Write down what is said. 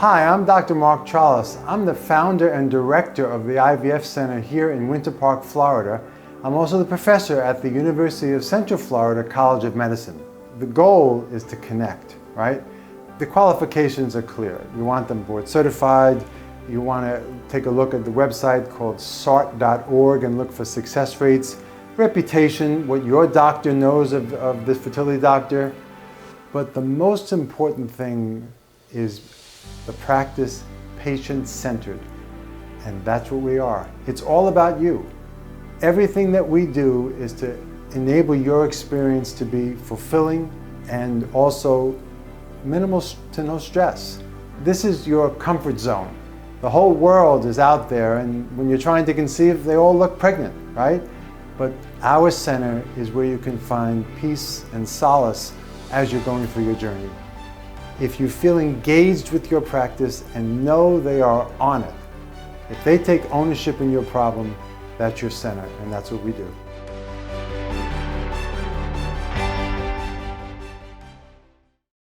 Hi, I'm Dr. Mark Trolice. I'm the founder and director of the IVF Center here in Winter Park, Florida. I'm also the professor at the University of Central Florida College of Medicine. The goal is to connect, right? The qualifications are clear. You want them board certified. You want to take a look at the website called sart.org and look for success rates, reputation, what your doctor knows of this fertility doctor. But the most important thing is the practice patient-centered, and that's what we are. It's all about you. Everything that we do is to enable your experience to be fulfilling and also minimal to no stress. This is your comfort zone. The whole world is out there, and when you're trying to conceive, they all look pregnant, right? But our center is where you can find peace and solace as you're going through your journey. If you feel engaged with your practice and know they are on it, if they take ownership in your problem, that's your center, and that's what we do.